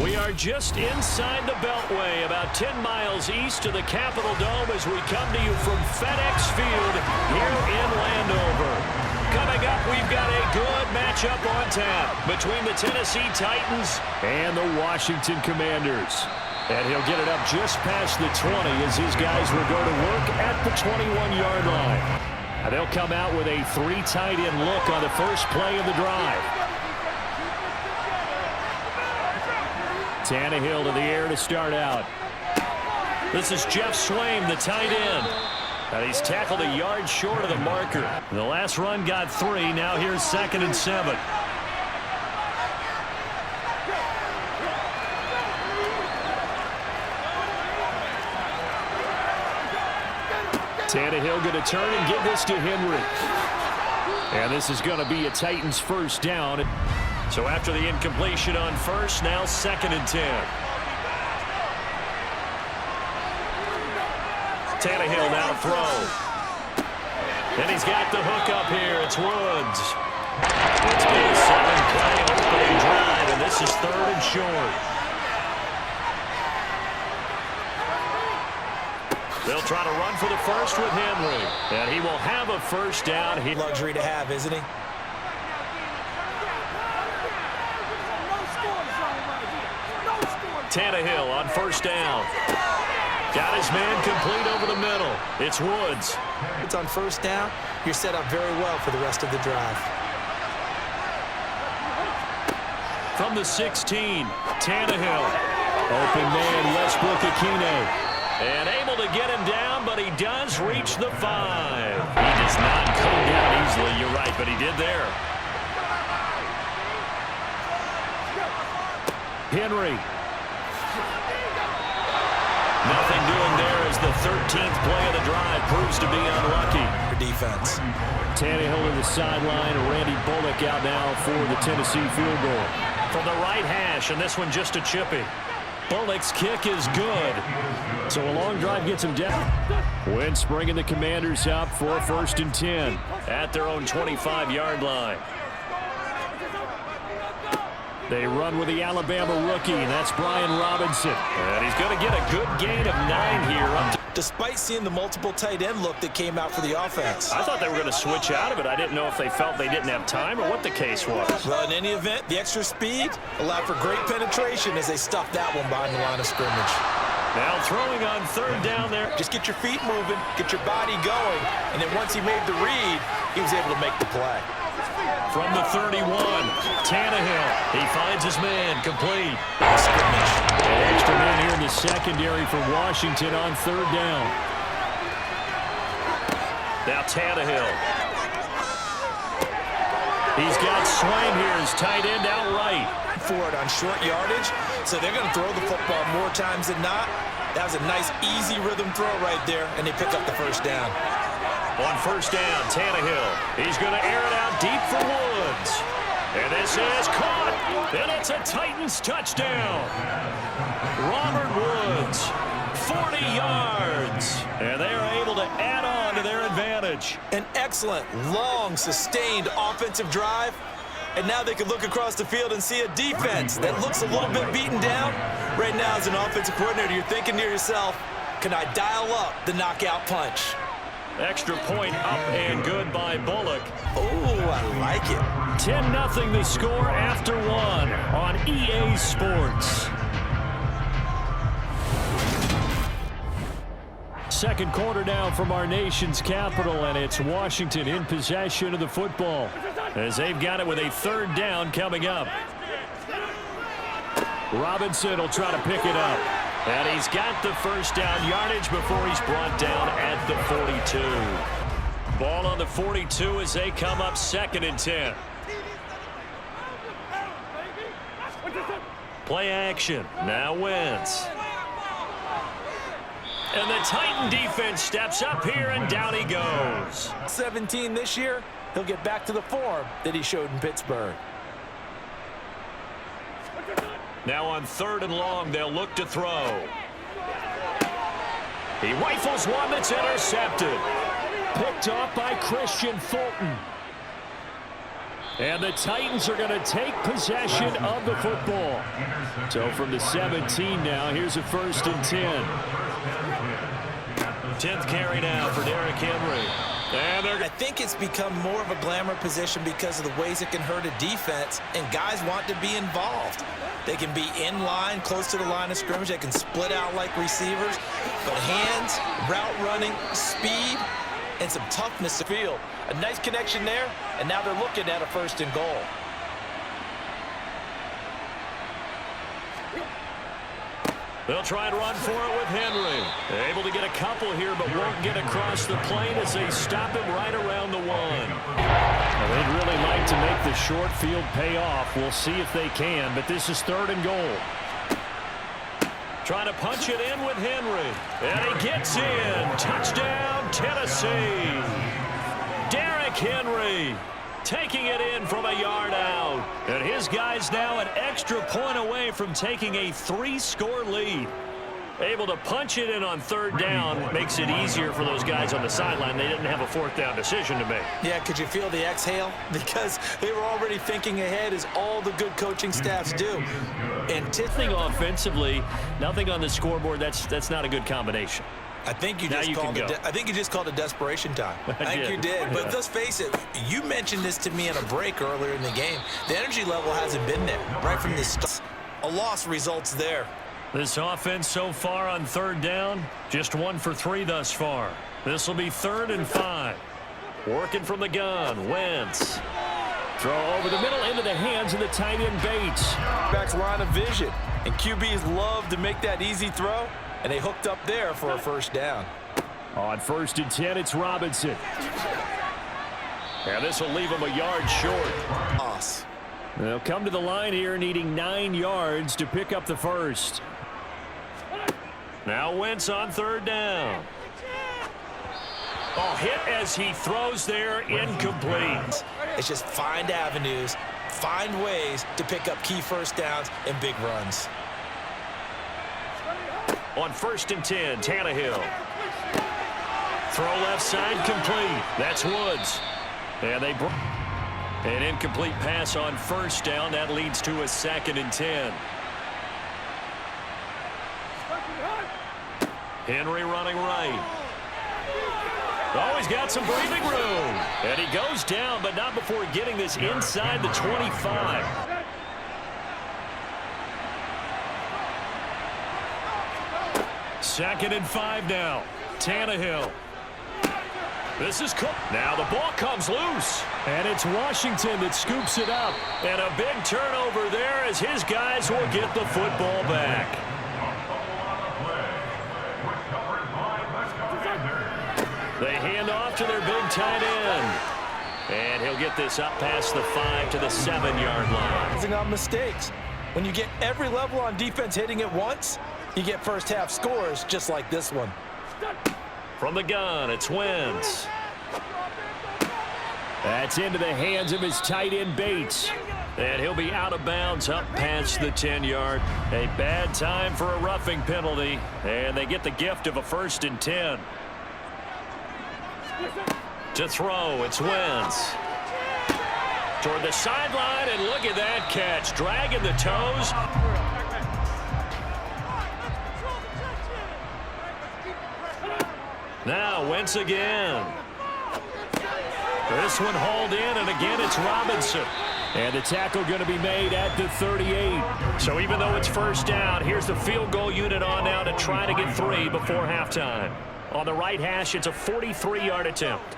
We are just inside the Beltway, about 10 miles east of the Capitol Dome as we come to you from FedEx Field here in Landover. Coming up, we've got a good matchup on tap between the Tennessee Titans and the Washington Commanders. And he'll get it up just past the 20 as his guys will go to work at the 21-yard line. And they'll come out with a 3 tight end look on the first play of the drive. Tannehill to the air to start out. This is Jeff Swaim, the tight end. And he's tackled a yard short of the marker. The last run got 3. Now here's 2nd and 7. Tannehill going to turn and give this to Henry. And this is going to be a Titans first down. So after the incompletion on first, now 2nd and 10. Tannehill now to throw. And he's got the hook up here. It's Woods. It's been a 7-play opening drive, and this is 3rd and short. They'll try to run for the first with Henry. And he will have a first down. Luxury to have, isn't he? Tannehill on first down. Got his man complete over the middle. It's Woods. It's on first down. You're set up very well for the rest of the drive. From the 16, Tannehill. Open man, Westbrook-Ikhine. And able to get him down, but he does reach the 5. He does not come down easily, you're right, but he did there. Henry. Nothing doing there as the 13th play of the drive proves to be unlucky. For defense. Tannehill to the sideline. Randy Bullock out now for the Tennessee field goal. From the right hash, and this one just a chippy. Bullock's kick is good. So a long drive gets him down. Wentz bringing the Commanders up for 1st and 10 at their own 25-yard line. They run with the Alabama rookie. That's Brian Robinson. And he's going to get a good gain of 9 here. Despite seeing the multiple tight end look that came out for the offense. I thought they were going to switch out of it. I didn't know if they felt they didn't have time or what the case was. Well, in any event, the extra speed allowed for great penetration as they stuffed that one behind the line of scrimmage. Now throwing on 3rd down there. Just get your feet moving, get your body going, and then once he made the read, he was able to make the play. From the 31, Tannehill. He finds his man, complete. Scrimmage. An extra man here in the secondary for Washington on 3rd down. Now Tannehill. He's got Swaim here as tight end outright. For it on short yardage, so they're going to throw the football more times than not. That was a nice, easy rhythm throw right there, and they pick up the first down. On first down, Tannehill. He's going to air it out deep for Woods. And this is caught. And it's a Titans touchdown. Robert Woods, 40 yards. And they are able to add on to their advantage. An excellent, long, sustained offensive drive. And now they can look across the field and see a defense that looks a little bit beaten down. Right now, as an offensive coordinator, you're thinking to yourself, can I dial up the knockout punch? Extra point up and good by Bullock. Oh, I like it. 10-0 the score after 1 on EA Sports. Second quarter now from our nation's capital, and it's Washington in possession of the football as they've got it with a 3rd down coming up. Robinson will try to pick it up. And he's got the first down yardage before he's brought down at the 42. Ball on the 42 as they come up 2nd and 10. Play action. Now Wentz. And the Titan defense steps up here, and down he goes. 17 this year, he'll get back to the form that he showed in Pittsburgh. Now on 3rd and long, they'll look to throw. He rifles one that's intercepted. Picked off by Christian Fulton. And the Titans are going to take possession of the football. So from the 17 now, here's a 1st and 10. 10th carry now for Derrick Henry. And I think it's become more of a glamour position because of the ways it can hurt a defense, and guys want to be involved. They can be in line, close to the line of scrimmage. They can split out like receivers. But hands, route running, speed, and some toughness to field. A nice connection there, and now they're looking at a 1st and goal. They'll try and run for it with Henry. They're able to get a couple here, but won't get across the plane as they stop him right around the 1. Well, they'd really like to make the short field pay off. We'll see if they can, but this is 3rd and goal. Trying to punch it in with Henry. And he gets in. Touchdown, Tennessee. Derrick Henry taking it in from a yard out. And his guys now an extra point away from taking a 3-score lead. Able to punch it in on 3rd down makes it easier for those guys on the sideline. They didn't have a 4th down decision to make. Yeah, could you feel the exhale? Because they were already thinking ahead, as all the good coaching staffs do. And nothing offensively, nothing on the scoreboard. That's not a good combination. I think you just called it desperation time. I think you did. But let's face it, you mentioned this to me in a break earlier in the game. The energy level hasn't been there right from the start. A loss results there. This offense so far on 3rd down, just 1 for 3 thus far. This will be 3rd and 5. Working from the gun, Wentz. Throw over the middle into the hands of the tight end Bates. Back's line of vision, and QBs love to make that easy throw, and they hooked up there for a 1st down. On 1st and 10, it's Robinson. And this will leave him a yard short. Loss. They'll come to the line here needing 9 yards to pick up the 1st. Now Wentz on 3rd down. Oh, hit as he throws there, incomplete. It's just find avenues, find ways to pick up key 1st downs and big runs. On 1st and 10, Tannehill. Throw left side complete. That's Woods. And they brought an incomplete pass on 1st down. That leads to a 2nd and 10. Henry running right. Oh, he's got some breathing room. And he goes down, but not before getting this inside the 25. Second and 5 now. Tannehill. This is Cook. Now the ball comes loose. And it's Washington that scoops it up. And a big turnover there as his guys will get the football back. They hand off to their big tight end. And he'll get this up past the 5 to the 7-yard line. On mistakes. When you get every level on defense hitting it once, you get 1st half scores just like this one. From the gun, it's Wentz. That's into the hands of his tight end Bates. And he'll be out of bounds up past the 10-yard. A bad time for a roughing penalty. And they get the gift of a 1st and 10. To throw, it's Wentz. Toward the sideline, and look at that catch. Dragging the toes. Now Wentz again. This one hauled in, and again it's Robinson. And the tackle going to be made at the 38. So even though it's 1st down, here's the field goal unit on now to try to get 3 before halftime. On the right hash, it's a 43-yard attempt.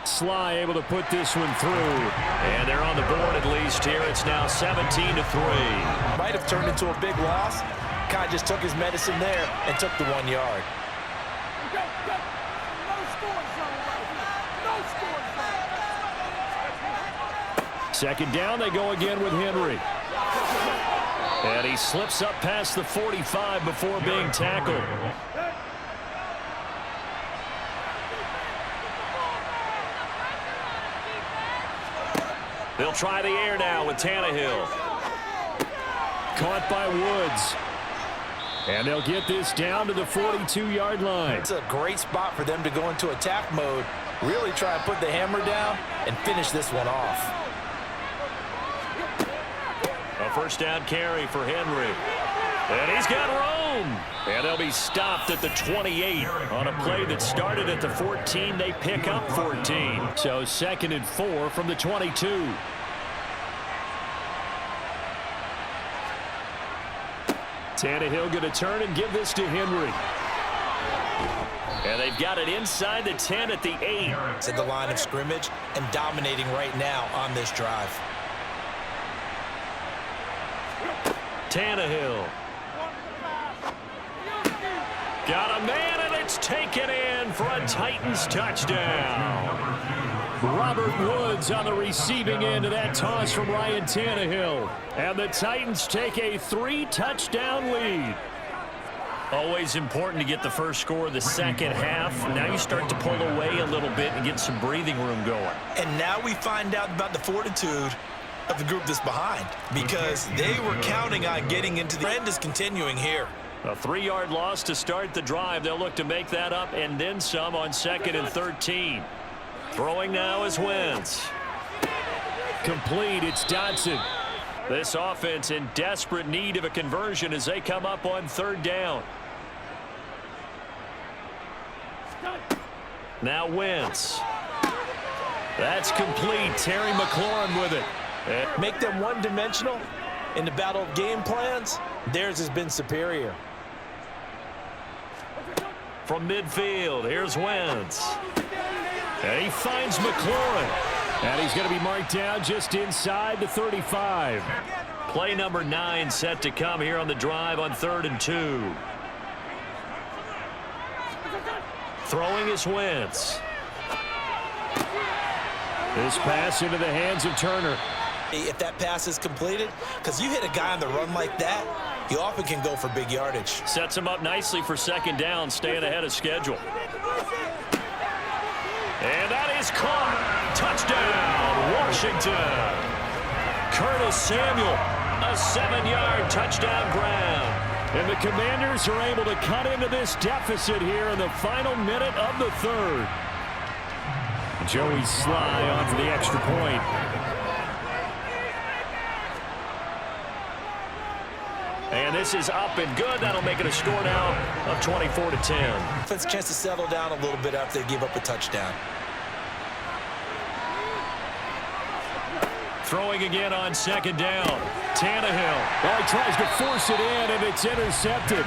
Sly able to put this one through. And they're on the board at least here. It's now 17-3. Might have turned into a big loss. Kind of just took his medicine there and took the 1 yard. Second down, they go again with Henry. And he slips up past the 45 before being tackled. They'll try the air now with Tannehill. Caught by Woods. And they'll get this down to the 42-yard line. It's a great spot for them to go into attack mode, really try and put the hammer down and finish this one off. first down carry for Henry. And he's got room. And they'll be stopped at the 28 on a play that started at the 14. They pick up 14. So 2nd and 4 from the 22. Tannehill going to turn and give this to Henry. And they've got it inside the 10 at the 8. It's at the line of scrimmage and dominating right now on this drive. Tannehill. Got a man, and it's taken in for a Titans touchdown. Robert Woods on the receiving end of that toss from Ryan Tannehill. And the Titans take a 3-touchdown lead. Always important to get the first score of the second half. Now you start to pull away a little bit and get some breathing room going. And now we find out about the fortitude of the group that's behind, because they were counting on getting into the trend is continuing here. A 3-yard loss to start the drive. They'll look to make that up and then some on 2nd and 13. Throwing now is Wentz. Complete. It's Dotson. This offense in desperate need of a conversion as they come up on 3rd down. Now Wentz. That's complete. Terry McLaurin with it. Make them one-dimensional in the battle of game plans. Theirs has been superior. From midfield, here's Wentz. And he finds McLaurin. And he's going to be marked down just inside the 35. Play number 9 set to come here on the drive on 3rd and 2. Throwing is Wentz. This pass into the hands of Turner. If that pass is completed, because you hit a guy on the run like that, you often can go for big yardage. Sets him up nicely for 2nd down, staying ahead of schedule. And that is caught. Touchdown, Washington. Curtis Samuel, a 7-yard touchdown grab. And the Commanders are able to cut into this deficit here in the final minute of the 3rd. Joey Sly on for the extra point. And this is up and good. That'll make it a score now of 24-10. Offense chance to settle down a little bit after they give up a touchdown. Throwing again on 2nd down. Tannehill. Well, he tries to force it in, and it's intercepted.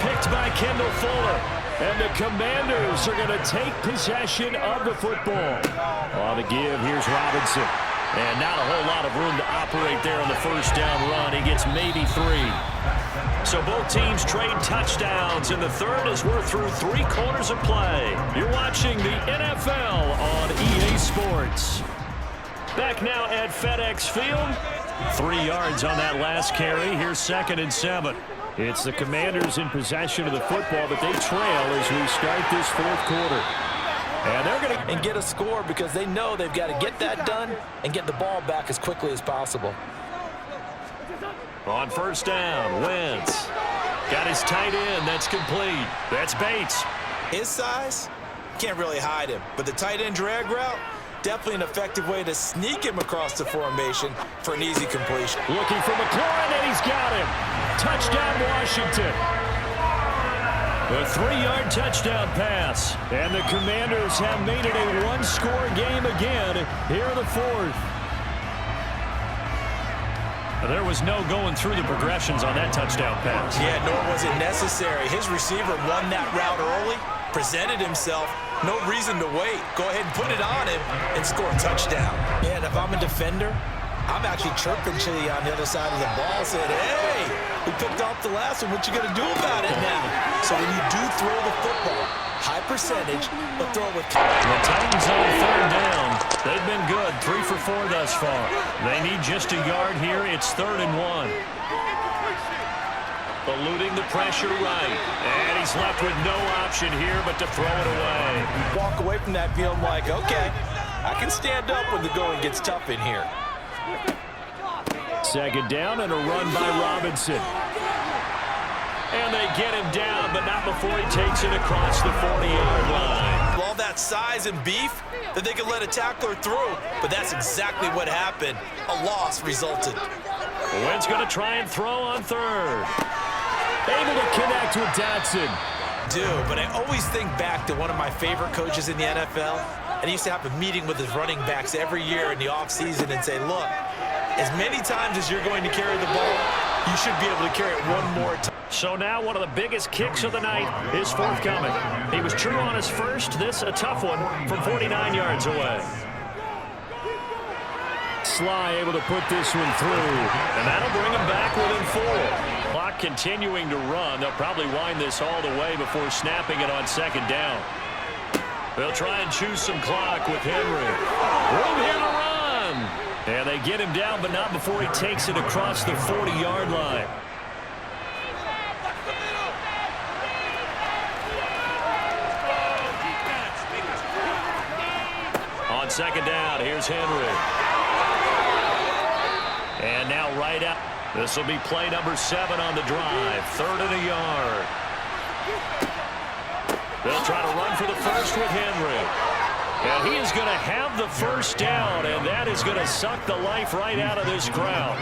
Picked by Kendall Fuller. And the Commanders are going to take possession of the football. On the give, here's Robinson. And not a whole lot of room to operate there on the first down run. He gets maybe 3. So both teams trade touchdowns in the 3rd as we're through 3 quarters of play. You're watching the NFL on EA Sports. Back now at FedEx Field. 3 yards on that last carry. Here's 2nd and 7. It's the Commanders in possession of the football, but they trail as we start this 4th quarter. And they're going to get a score because they know they've got to get that done and get the ball back as quickly as possible. On 1st down, Wentz. Got his tight end. That's complete. That's Bates. His size, can't really hide him. But the tight end drag route, definitely an effective way to sneak him across the formation for an easy completion. Looking for McLaurin, and he's got him. Touchdown, Washington. A 3-yard touchdown pass. And the Commanders have made it a 1-score game again here in the 4th. There was no going through the progressions on that touchdown pass. Yeah, nor was it necessary. His receiver won that route early, presented himself. No reason to wait. Go ahead and put it on him and score a touchdown. Yeah, and if I'm a defender, I'm actually chirping Chili on the other side of the ball, saying, hey, we picked off the last one. What you going to do about it now? So when you do throw the football, high percentage, but throw it with confidence. The Titans on 3rd down. They've been good, 3 for 4 thus far. They need just a yard here. It's 3rd and 1. Eluding the pressure right. And he's left with no option here but to throw it away. Walk away from that feeling like, okay, I can stand up when the going gets tough in here. 2nd down and a run by Robinson. And they get him down, but not before he takes it across the 40-yard line. All that size and beef that they could let a tackler through, but that's exactly what happened. A loss resulted. Wynn's going to try and throw on third. Able to connect with Dotson. But I always think back to one of my favorite coaches in the NFL, and he used to have a meeting with his running backs every year in the offseason and say, look, as many times as you're going to carry the ball, you should be able to carry it one more time. So now one of the biggest kicks of the night is forthcoming. He was true on his first. This a tough one from 49 yards away. Sly able to put this one through, and that'll bring him back within 4. Clock continuing to run. They'll probably wind this all the way before snapping it on second down. They'll try and choose some clock with Henry. Room here to run. And they get him down, but not before he takes it across the 40-yard line. On second down, here's Henry. And now right out. This will be play number 7 on the drive. 3rd and a yard. They'll try to run for the first with Henry. And he is going to have the first down, and that is going to suck the life right out of this crowd.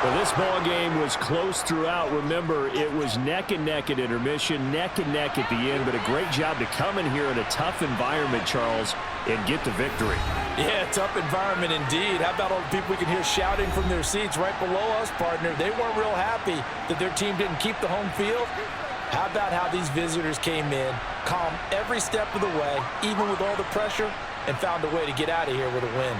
Well, this ball game was close throughout. Remember, it was neck and neck at intermission, neck and neck at the end, but a great job to come in here in a tough environment, Charles, and get the victory. Yeah, tough environment indeed. How about all the people we can hear shouting from their seats right below us, partner? They weren't real happy that their team didn't keep the home field. How about how these visitors came in, calm every step of the way, even with all the pressure, and found a way to get out of here with a win.